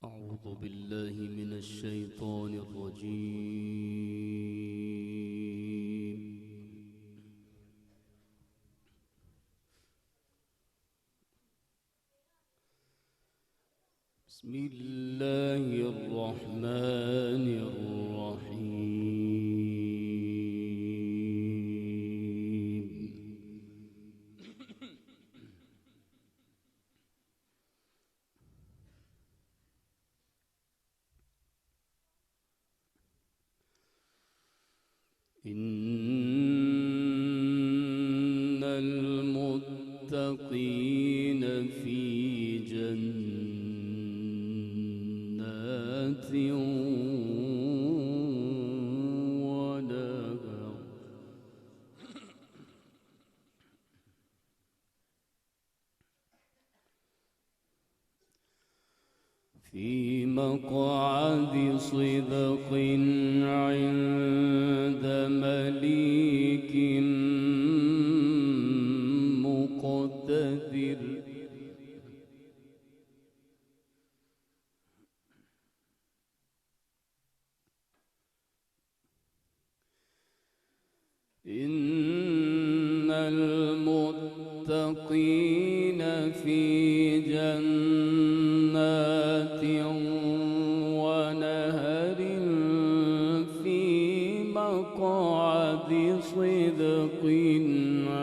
أعوذ بالله من الشيطان الرجيم. بسم الله الرحمن الرحيم. إن المتقين في جنات ونهر في مقعد صدق عند مليك مقتدر. إن المتقين في جنات ونهر في مقعد صدق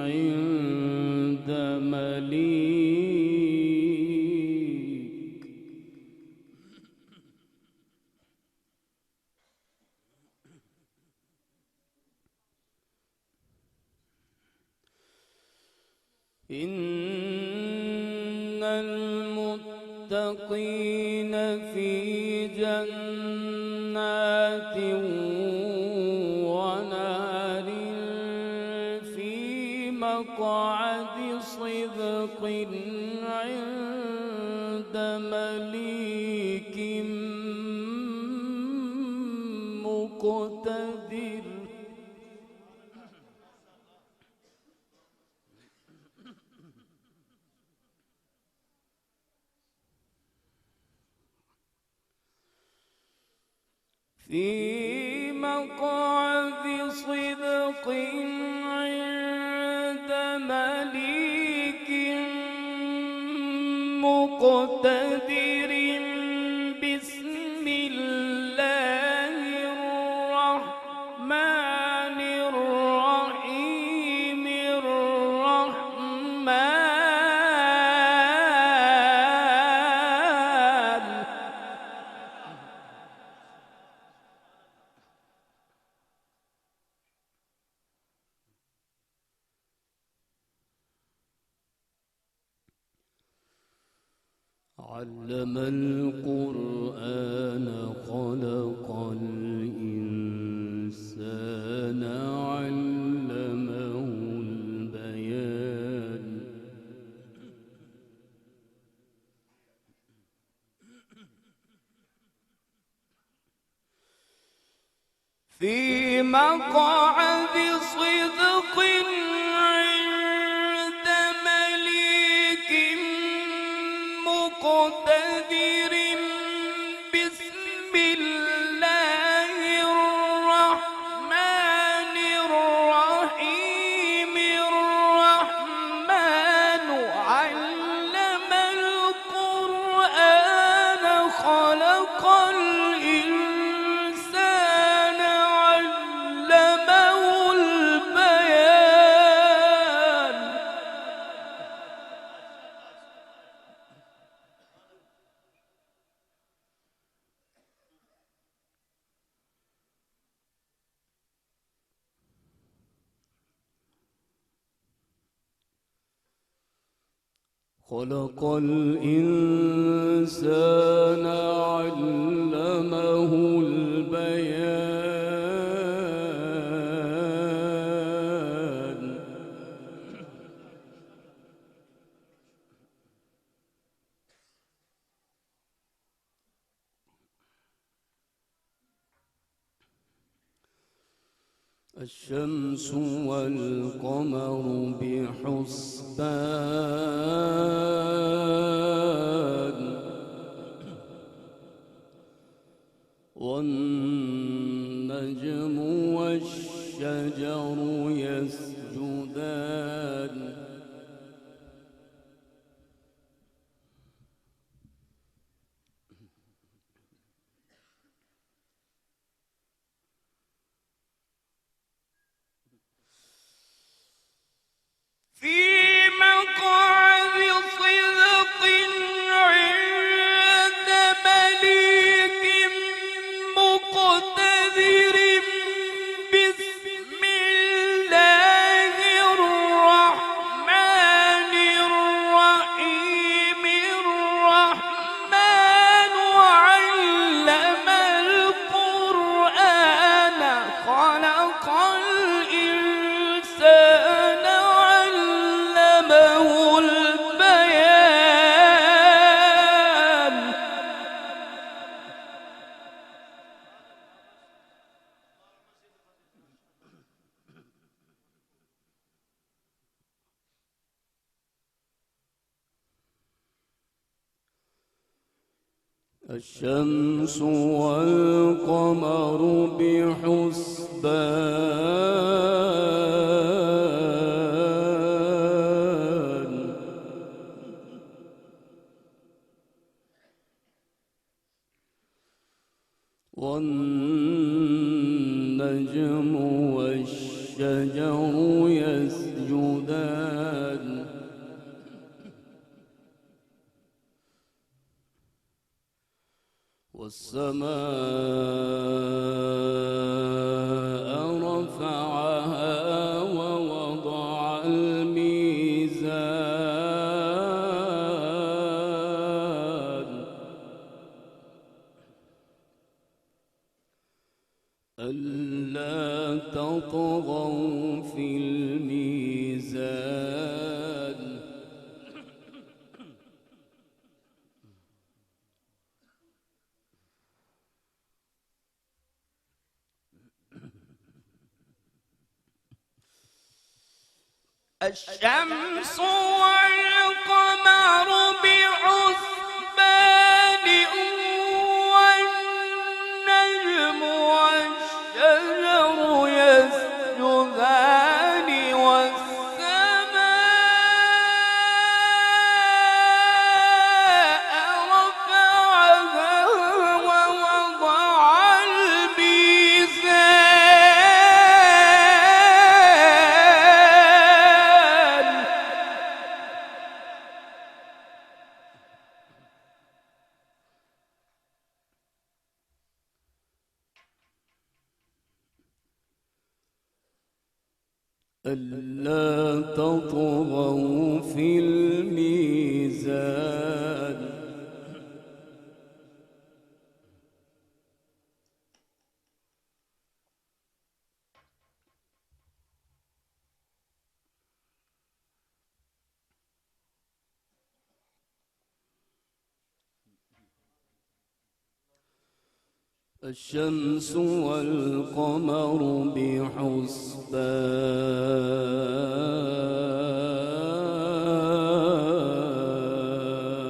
عند مليك. إن المتقين في جنات ونهر في مقعد صدق عند مليك مقتدر. في مقعد صدق عند مليك مقتدر. بسم الله الرحمن الرحيم. علم القرآن خلق الإنسان علمه البيان. في مقعد صدق عند مليك مقتدر. بسم الله الرحمن الرحيم. الرحمن علم القرآن خلق الإنسان علمه البيان. خلق الإنسان علمه البيان. الشمس والقمر بحسبان والنجم والشجر يسجدان في مقعد صدق عند مليك مقتدر بسم الله الرحمن الرحيم الرحمن علم القرآن خلق الإنسان علمه البيان الشمس والقمر بحسبان والنجم والشجر يسجدان والسماء رفعها ووضع الميزان ألا تطغوا في الميزان الشمس والقمر بحسبان والنجم والشجر يسجدان والسماء رفعها ووضع الميزان ألا تطغوا في الميزان الشمس والقمر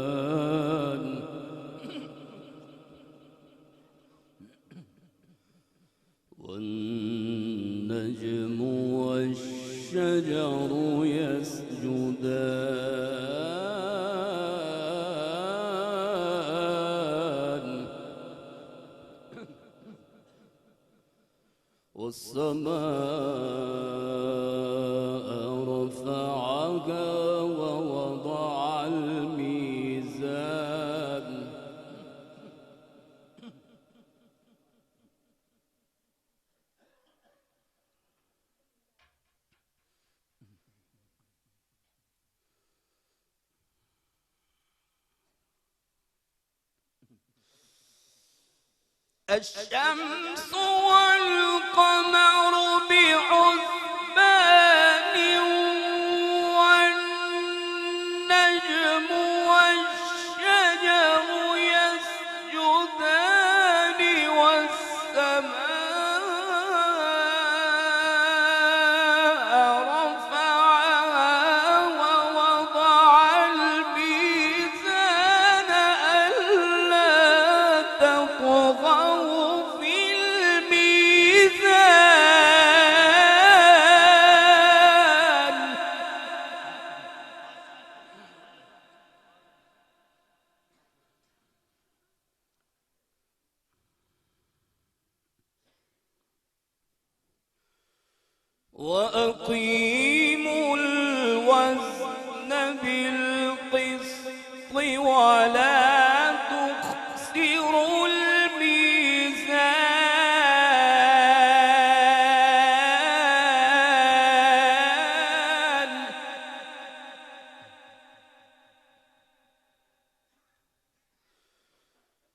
بحسبان والنجم والشجر يسجدان والسماء رفعها ووضع الميزان الشمس والقمر بحسبان والنجم والشجر يسجدان والسماء رفعها ووضع الميزان ألا تطغوا وأقيموا الوزن بالقسط ولا تخسروا الميزان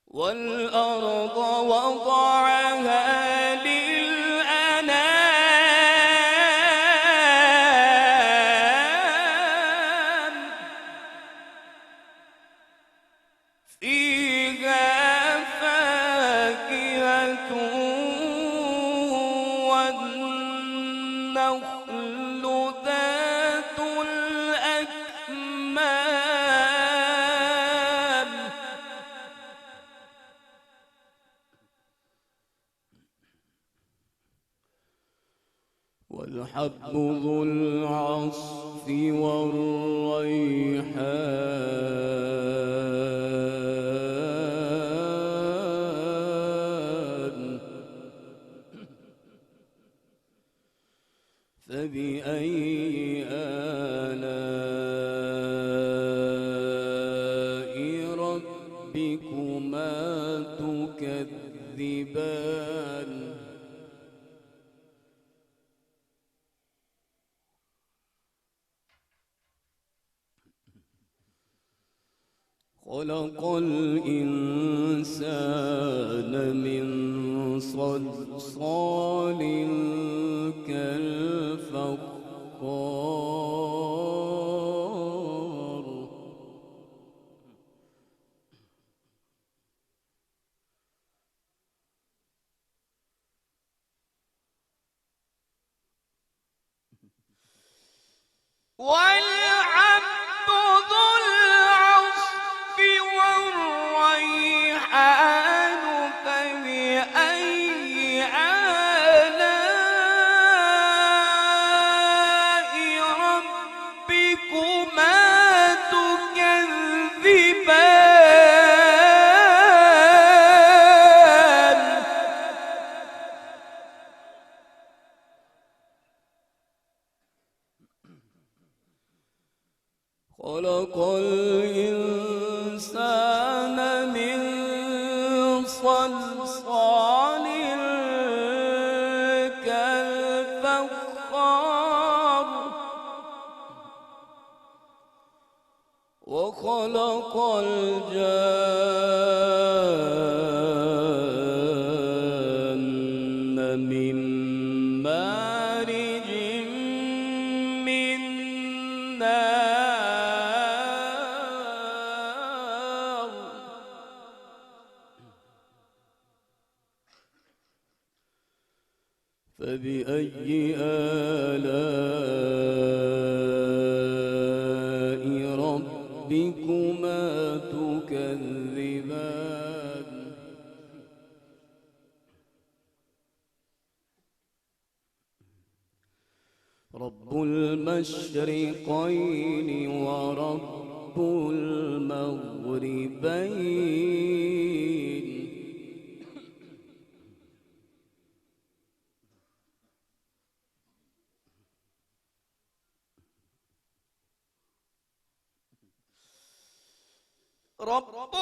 والأرض وضعها فيها فاكهة والنخل ذات الأكمام والحب ذو العصف والريحان فبأي آلاء ربكما تكذبان خلق الإنسان من صلصال كالفخار والعبد ذو العصف والريحان فبأي آلاء ربكما تكذبان خلق الإنسان من صلصال كالفخار وخلق الجان من مارج من نار فبأي آلاء ربكما تكذبان رب المشرقين ورب المغربين رب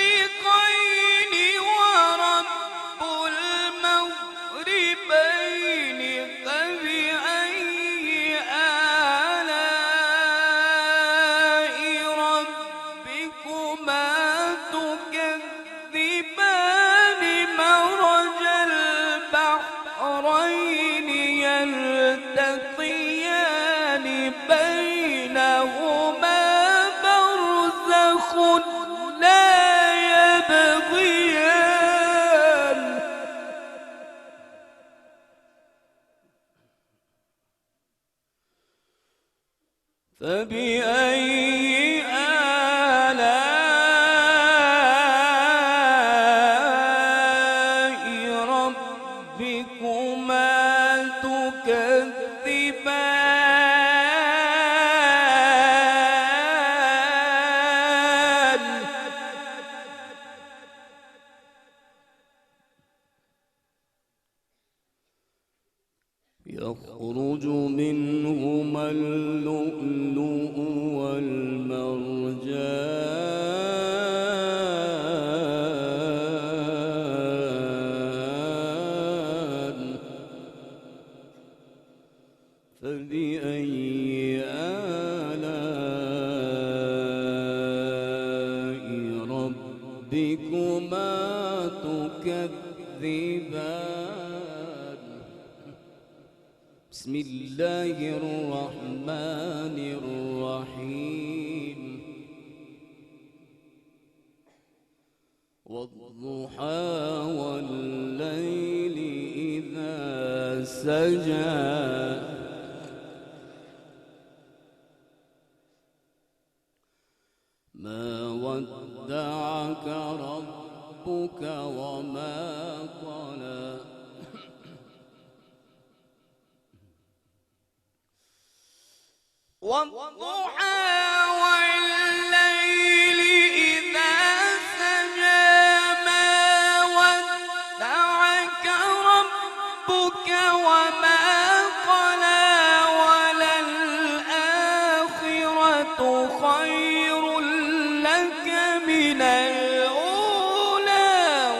المشرقين ورب المغربين فبأي آلاء ربكما تكذبان مرج البحرين يلتقيان بينهما لا يبغيان فبأي آلاء ربكما تكذبان يخرج منهما اللؤلؤ والمرجان فبأي آلاء ربكما تكذبان بسم الله الرحمن الرحيم والضحى والليل إذا سجى ما ودعك ربك وما قلى والضحى والليل إذا سجى ما ودعك ربك وما قلى وللآخرة خير لك من الأولى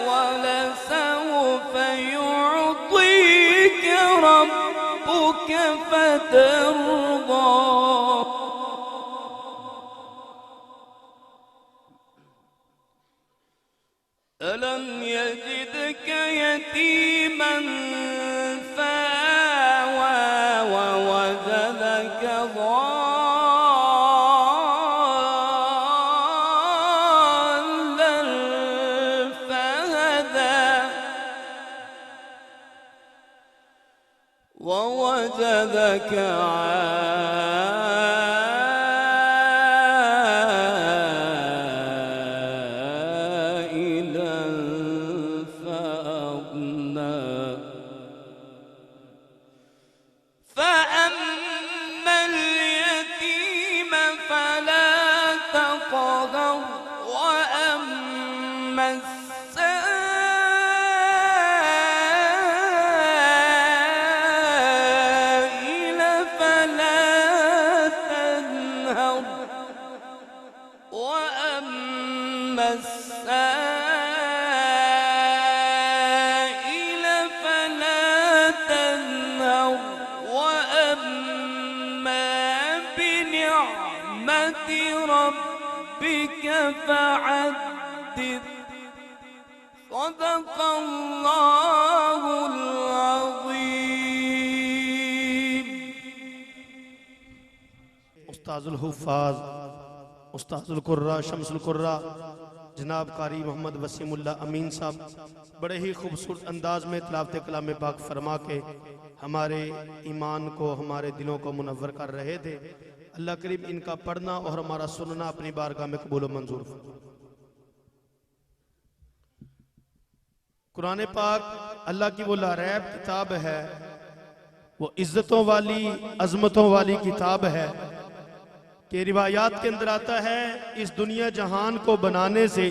ولسوف يعطيك ربك فترضى ألم يجدك يتيما فآوى ووجدك ضالا فهدى ووجدك فأما اليتيم فلا تقهر وأما السائل فلا تنهر وأما السائل فلا تنهر وأما بنعمة ربك فحدث صدق الله العظيم استاذ الحفاظ استاذ القرہ شمس القرہ جناب قاری محمد وسیم اللہ امین صاحب بڑے ہی خوبصورت انداز میں تلاوت کلام پاک فرما کے ہمارے ایمان کو ہمارے دلوں کو منور کر رہے تھے۔ اللہ کریم ان کا پڑھنا اور ہمارا سننا اپنی بارگاہ میں قبول و منظور فرمائے۔ قرآن پاک اللہ کی وہ لاریب کتاب ہے، وہ عزتوں والی عظمتوں والی کتاب ہے کہ روایات کے اندر آتا ہے اس دنیا جہان کو بنانے سے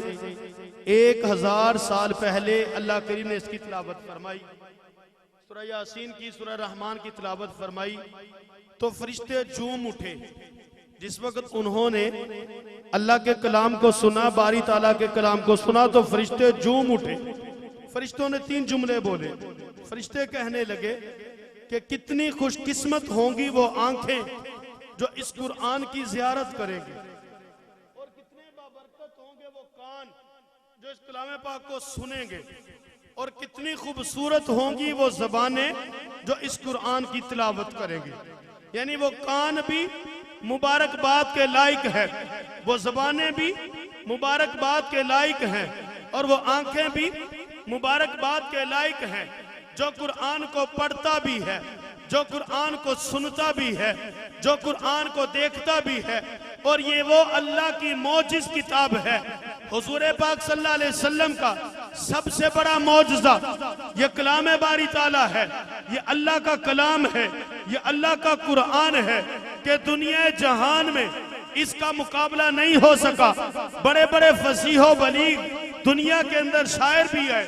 1000 سال پہلے اللہ کریم نے اس کی تلاوت فرمائی، سورہ یاسین کی، سورہ رحمان کی تلاوت فرمائی تو فرشتے جھوم اٹھے۔ جس وقت انہوں نے اللہ کے کلام کو سنا، باری تعالیٰ کے کلام کو سنا تو فرشتے جھوم اٹھے۔ فرشتوں نے 3 جملے بولے۔ فرشتے کہنے لگے کہ کتنی خوش قسمت ہوں گی وہ آنکھیں جو اس قرآن کی زیارت کریں گے، اور کتنے بابرکت ہوں گے وہ کان جو اس کلام پاک کو سنیں گے، اور کتنی خوبصورت ہوں گی وہ زبانیں جو اس قرآن کی تلاوت کریں گے۔ یعنی وہ کان بھی مبارکباد کے لائق ہے، وہ زبانیں بھی مبارکباد کے لائق ہیں، اور وہ آنکھیں بھی مبارکباد کے لائق ہیں جو قرآن کو پڑھتا بھی ہے، جو قرآن کو سنتا بھی ہے، جو قرآن کو دیکھتا بھی ہے۔ اور یہ وہ اللہ کی معجز کتاب ہے۔ حضور پاک صلی اللہ علیہ وسلم کا سب سے بڑا معجزہ یہ کلام باری تعالیٰ ہے، یہ اللہ کا کلام ہے، یہ اللہ کا قرآن ہے کہ دنیا جہان میں اس کا مقابلہ نہیں ہو سکا۔ بڑے بڑے فصیح و بلیغ دنیا کے اندر شاعر بھی ہے،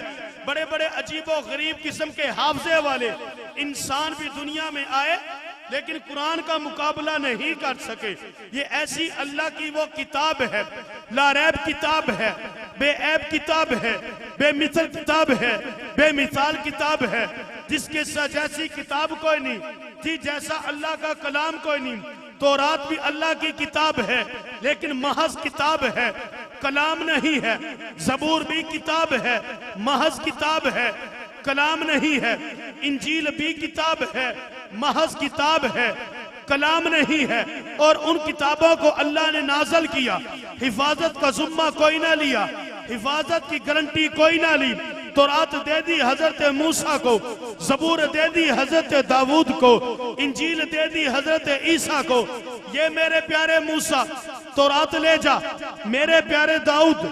بڑے بڑے عجیب و غریب قسم کے حافظے والے انسان بھی دنیا میں آئے لیکن قرآن کا مقابلہ نہیں کر سکے. یہ ایسی اللہ کی وہ کتاب ہے، لا ریب کتاب ہے، بے عیب کتاب ہے، بے مثل کتاب ہے، بے مثال کتاب ہے، جس کے جیسی کتاب کوئی نہیں، جی جیسا اللہ کا کلام کوئی نہیں. تورات بھی اللہ کی کتاب ہے لیکن محض کتاب ہے، کلام نہیں ہے. زبور بھی کتاب ہے، محض کتاب ہے، کلام نہیں ہے. انجیل بھی کتاب ہے، محض کتاب ہے، کلام نہیں ہے. اور ان کتابوں کو اللہ نے نازل کیا، حفاظت کا ذمہ کوئی نہ لیا، حفاظت کی گارنٹی کوئی نہ لی. تورات دے دی حضرت موسیٰ کو، زبور دے دی حضرت داؤد کو، انجیل دے دی حضرت عیسیٰ کو. یہ میرے پیارے موسیٰ تورات لے جا، میرے پیارے داؤد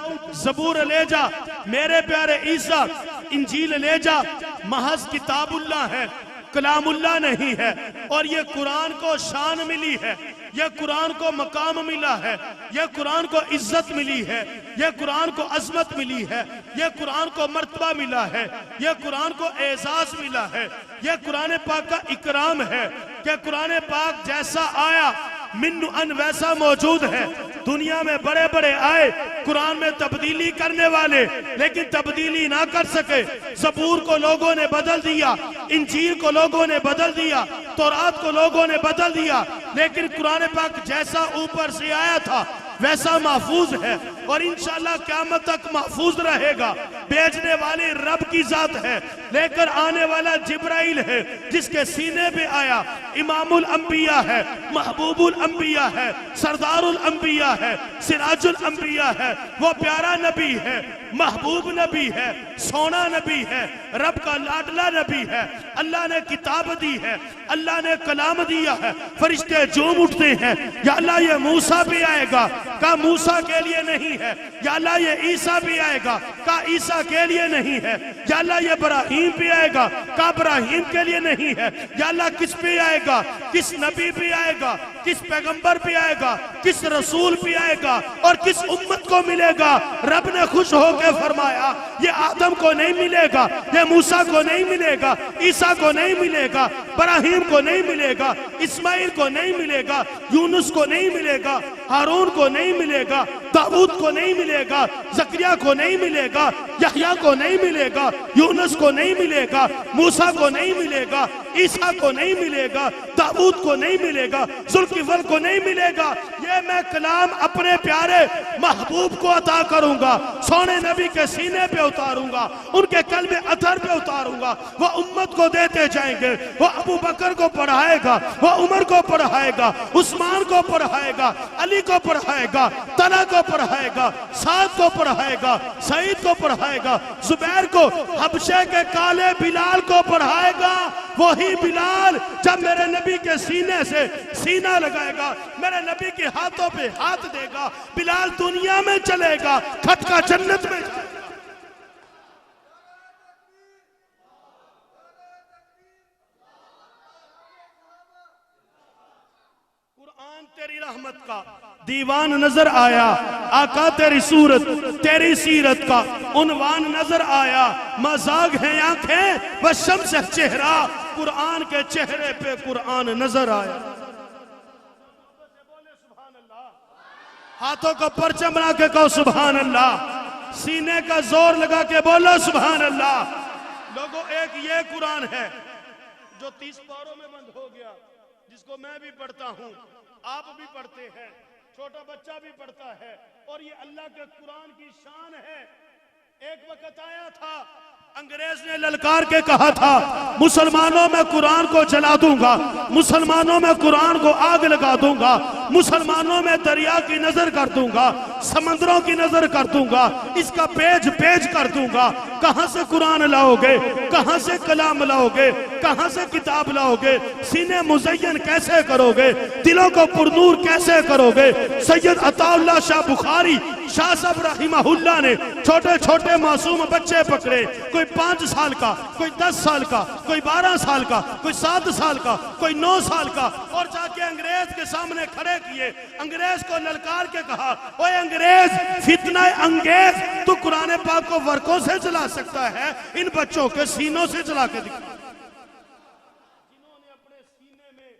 زبور لے جا، میرے پیارے عیسیٰ انجیل لے جا. محض کتاب اللہ ہے، کلام اللہ نہیں ہے. اور یہ قرآن کو شان ملی ہے، یہ قرآن کو مقام ملا ہے، یہ قرآن کو عزت ملی ہے، یہ قرآن کو عظمت ملی ہے، یہ قرآن کو مرتبہ ملا ہے، یہ قرآن کو اعزاز ملا ہے. یہ قرآن پاک کا اکرام ہے کہ قرآن پاک جیسا آیا من ان ویسا موجود ہے. دنیا میں بڑے بڑے آئے قرآن میں تبدیلی کرنے والے لیکن تبدیلی نہ کر سکے. زبور کو لوگوں نے بدل دیا، انجیل کو لوگوں نے بدل دیا، تورات کو لوگوں نے بدل دیا، لیکن قرآن پاک جیسا اوپر سے آیا تھا ویسا محفوظ ہے اور انشاءاللہ قیامت تک محفوظ رہے گا. بیچنے والی رب کی ذات ہے، لے کر آنے والا جبرائیل ہے، جس کے سینے پہ آیا امام الانبیاء ہے، محبوب الانبیاء ہے، سردار الانبیاء ہے، سراج الانبیاء ہے. وہ پیارا نبی ہے، محبوب نبی ہے، سونا نبی ہے، رب کا لاڈلا نبی ہے. اللہ نے کتاب دی ہے، اللہ نے کلام دیا ہے. فرشتے جھوم اٹھتے ہیں، یا اللہ یہ موسیٰ بھی آئے گا، کہا موسیٰ کے لیے نہیں ہے. یا اللہ یہ عیسیٰ بھی آئے گا، کہا عیسیٰ کے لیے نہیں ہے. یا اللہ یہ ابراہیم بھی آئے گا، کہا ابراہیم کے لیے نہیں ہے. یا اللہ کس پہ آئے گا، کس نبی بھی آئے گا، کس پیغمبر بھی آئے گا، کس رسول بھی آئے گا اور کس امت کو ملے گا. رب نے خوش ہو کے فرمایا یہ آدم کو نہیں ملے گا، یہ موسیٰ کو نہیں ملے گا، عیسیٰ کو نہیں ملے گا، ابراہیم کو نہیں ملے گا، اسماعیل کو نہیں ملے گا، یونس کو نہیں ملے گا، ہارون کو نہیں ملے گا، داؤد کو نہیں ملے گا، زکریا کو نہیں ملے گا، یحییٰ کو نہیں ملے گا، یونس کو نہیں ملے گا، موسیٰ کو نہیں ملے گا، عیسیٰ کو نہیں ملے گا، داؤد کو نہیں ملے گا، ذوالکفل کو نہیں ملے گا. یہ میں کلام اپنے پیارے محبوب کو عطا کروں گا، سونے نبی کے سینے پہ اتاروں گا، ان کے قلب اطہر پہ اتاروں گا. وہ امت کو دیتے جائیں گے. وہ ابو بکر کو پڑھائے گا، وہ عمر کو پڑھائے گا، عثمان کو پڑھائے گا، علی کو پڑھائے گا، طلحہ کو پڑھائے گا، سعد کو پڑھائے گا، سعید کو پڑھائے گا، زبیر کو، حبشے کے کالے بلال کو پڑھائے گا. وہی بلال جب میرے نبی کے سینے سے سینہ لگائے گا، میرے نبی کے ہاتھوں پہ ہاتھ دے گا، بلال دنیا میں چلے گا، کھٹکا جنت میں جائے گا. قرآن تیری رحمت کا دیوان نظر آیا، آقا تیری صورت تیری سیرت کا عنوان نظر آیا. مزاگ ہیں آنکھیں و شمس ہے چہرہ، قرآن کے چہرے پہ قرآن نظر آیا. ہاتھوں کو پرچم بنا کے کہو سبحان اللہ، سینے کا زور لگا کے بولو سبحان اللہ. لوگوں ایک یہ قرآن ہے جو 30 پاروں میں بند ہو گیا، جس کو میں بھی پڑھتا ہوں، آپ بھی پڑھتے ہیں، چھوٹا بچہ بھی پڑھتا ہے، اور یہ اللہ کے قرآن کی شان ہے. ایک وقت آیا تھا انگریز نے للکار کے کہا تھا مسلمانوں میں قرآن کو جلا دوں گا، مسلمانوں میں قرآن کو آگ لگا دوں گا، مسلمانوں میں دریا کی نظر کر دوں گا، سمندروں کی نظر کر دوں گا، اس کا پیج پیج کر دوں گا. کہاں سے قرآن لاؤ گے، کہاں سے کلام لاؤ گے، کہاں سے کتاب لاؤ گے، سینے مزین کیسے کرو گے، دلوں کو پرنور کیسے کرو گے. سید عطا اللہ شاہ بخاری شاہ صاحب رحمہ اللہ نے چھوٹے چھوٹے معصوم بچے پکڑے، کوئی 5 سال کا، کوئی 10 سال کا، کوئی 12 سال کا، کوئی 7 سال کا، کوئی 9 سال کا، اور جا کے انگریز کے سامنے کھڑے کیے، انگریز کو للکار کے کہا، اوے انگریز، فتنہ انگیز، تو قرآن پاک کو ورقوں سے چلا سکتا ہے، ان بچوں کے سینوں سے چلا کے دکھا۔ جنہوں نے اپنے سینے میں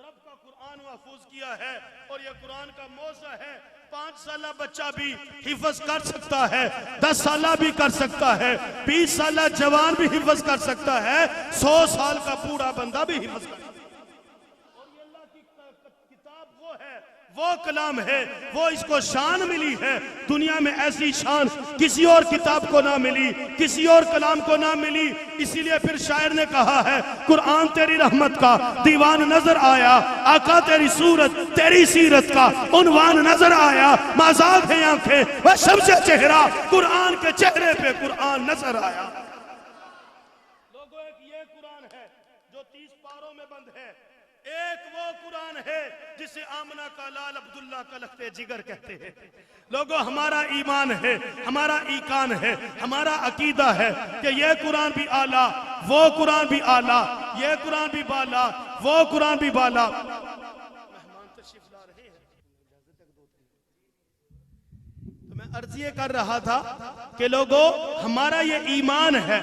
رب کا قرآن محفوظ کیا ہے، اور یہ قرآن کا موضوع ہے، 5 سالہ بچہ بھی حفظ کر سکتا ہے، 10 سالہ بھی کر سکتا ہے، 20 سالہ جوان بھی حفظ کر سکتا ہے، 100 سال کا بوڑھا بندہ بھی حفظ کر سکتا ہے۔ اور یہ اللہ کی کتاب وہ ہے، وہ کلام ہے، وہ اس کو شان ملی ہے، دنیا میں ایسی شان کسی اور کتاب کو نہ ملی، کسی اور کلام کو نہ ملی۔ اسی لیے پھر شاعر نے کہا ہے، قرآن تیری رحمت کا دیوان نظر آیا، آقا تیری صورت تیری سیرت کا عنوان نظر آیا، مازاغ ہے آنکھیں وہ شمس چہرہ، قرآن کے چہرے پہ قرآن نظر آیا۔ لوگوں، ایک یہ قرآن ہے جو 30 پاروں میں بند ہے، ایک وہ قرآن ہے جسے آمنہ کا لال عبداللہ کا لخت جگر کہتے ہیں۔ لوگوں، ہمارا ایمان ہے، ہمارا ایقان ہے، ہمارا عقیدہ ہے کہ یہ قرآن بھی اعلیٰ، وہ قرآن بھی اعلیٰ، یہ قرآن بھی بالا، وہ قرآن بھی بالا۔ مہمان تشریف لا رہے ہیں تو میں عرض یہ کر رہا تھا کہ لوگوں، ہمارا یہ ایمان ہے،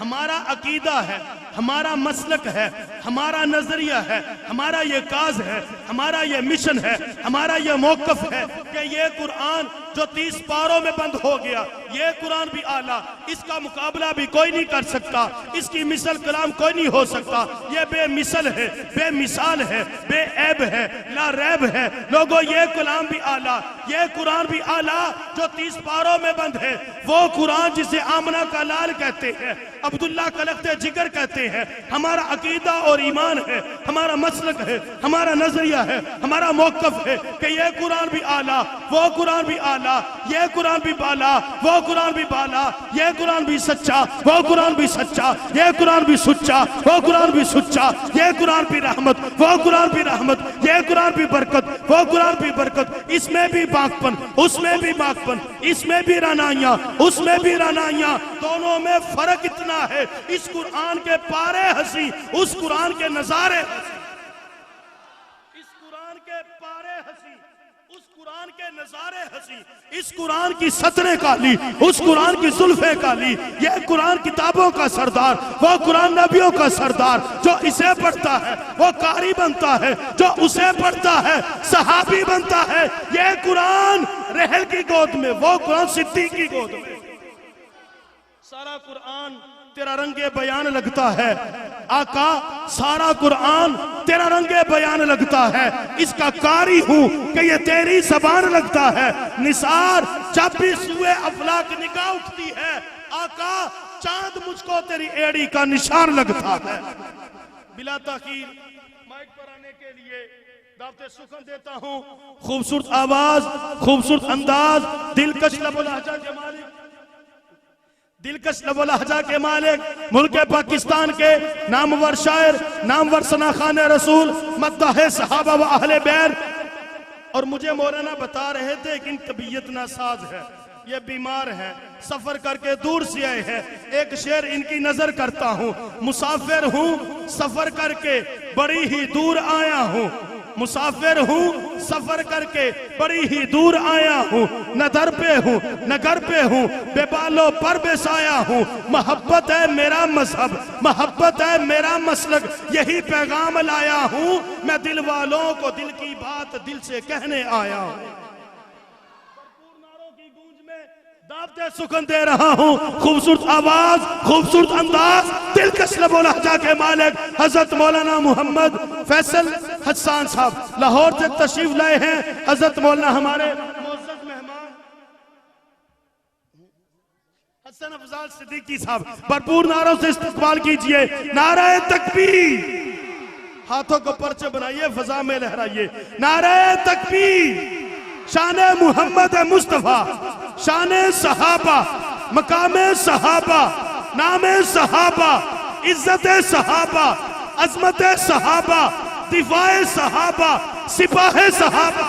ہمارا عقیدہ ہے، ہمارا مسلک ہے، ہمارا نظریہ ہے، ہمارا یہ کاز ہے، ہمارا یہ مشن ہے، ہمارا یہ موقف ہے کہ یہ قرآن جو 30 پاروں میں بند ہو گیا، یہ قرآن بھی اعلیٰ، اس کا مقابلہ بھی کوئی نہیں کر سکتا، اس کی مثل کلام کوئی نہیں ہو سکتا، یہ بے مثل ہے، بے مثال ہے، بے عیب ہے، لا ریب ہے۔ لوگوں، یہ کلام بھی اعلیٰ، یہ قرآن بھی اعلیٰ جو 30 پاروں میں بند ہے، وہ قرآن جسے آمنہ کا لال کہتے ہیں، عبداللہ کا لخت جگر کہتے ہیں، ہمارا عقیدہ اور ایمان ہے، ہمارا مسلک ہے، ہمارا نظریہ ہے، ہمارا موقف ہے کہ یہ قرآن بھی اعلیٰ، وہ قرآن بھی اعلیٰ، یہ قرآن بھی بالا، وہ قرآن بھی بالا، یہ قرآن بھی سچا، وہ قرآن بھی سچا، یہ قرآن بھی سچا، وہ قرآن بھی سچا، یہ قرآن بھی رحمت، وہ قرآن بھی رحمت، یہ قرآن بھی برکت، وہ قرآن بھی برکت، اس میں بھی باغپن، اس میں بھی باغپن، اس میں بھی رانائیاں، اس میں بھی رانائیاں، دونوں میں فرق اتنا ہے، اس قرآن کے پارے ہنسی، اس قرآن کے نظارے ہنسی، اس قرآن کے پارے ہنسی، اس قرآن کے نظارے ہنسی، اس قرآن کی سطریں کالی، اس قرآن کی زلفیں کالی، یہ قرآن کتابوں کا سردار، وہ قرآن نبیوں کا سردار، جو اسے پڑھتا ہے وہ قاری بنتا ہے، جو اسے پڑھتا ہے صحابی بنتا ہے۔ یہ قرآن رحل کی گود میں، وہ قرآن صدیق کی گود میں۔ سارا قرآن تیرا رنگ بیان لگتا ہے آقا، سارا قرآن تیرا رنگ بیان لگتا ہے، اس کا قاری ہوں کہ یہ تیری زبان لگتا ہے۔ نثار، جب بھی سوئے افلاک نگاہ اٹھتی ہے آقا، چاند مجھ کو تیری ایڑی کا نشان لگتا ہے۔ بلا تاخیر مائک پر آنے کے لیے دعوت سخن دیتا ہوں، خوبصورت آواز، خوبصورت انداز، دلکش لب و لہجہ کے مالک، دلکش لب و لہجہ کے مالک، ملک پاکستان کے نامور شاعر، نامور ثناخوان رسول، مداح صحابہ و اہل بیت۔ اور مجھے مولانا بتا رہے تھے کہ ان طبیعت ناساز ہے، یہ بیمار ہے، سفر کر کے دور سے آئے ہیں۔ ایک شعر ان کی نظر کرتا ہوں، مسافر ہوں سفر کر کے بڑی ہی دور آیا ہوں، مسافر ہوں سفر کر کے بڑی ہی دور آیا ہوں، نہ در پہ ہوں نہ گھر پہ ہوں، بے بالوں پر بے سایہ ہوں، محبت ہے میرا مذہب، محبت ہے میرا مسلک، یہی پیغام لایا ہوں، میں دل والوں کو دل کی بات دل سے کہنے آیا ہوں۔ دعوت سخن دے رہا ہوں، خوبصورت آواز، خوبصورت انداز، دلکش لب و لہجہ کے مالک حضرت مولانا محمد فیصل حسان صاحب لاہور سے تشریف لائے ہیں۔ حضرت مولانا ہمارے معزز مہمان حسن افضال صدیقی صاحب بھرپور نعروں سے استقبال کیجئے۔ نعرہ تکبیر، ہاتھوں کو پرچے بنائیے، فضا میں لہرائیے۔ نعرہ تکبیر، شان محمد مصطفیٰ، شان صحابہ، مقام صحابہ، نام صحابہ، عزت صحابہ، عظمت صحابہ، دفاع صحابہ، سپاہ صحابہ۔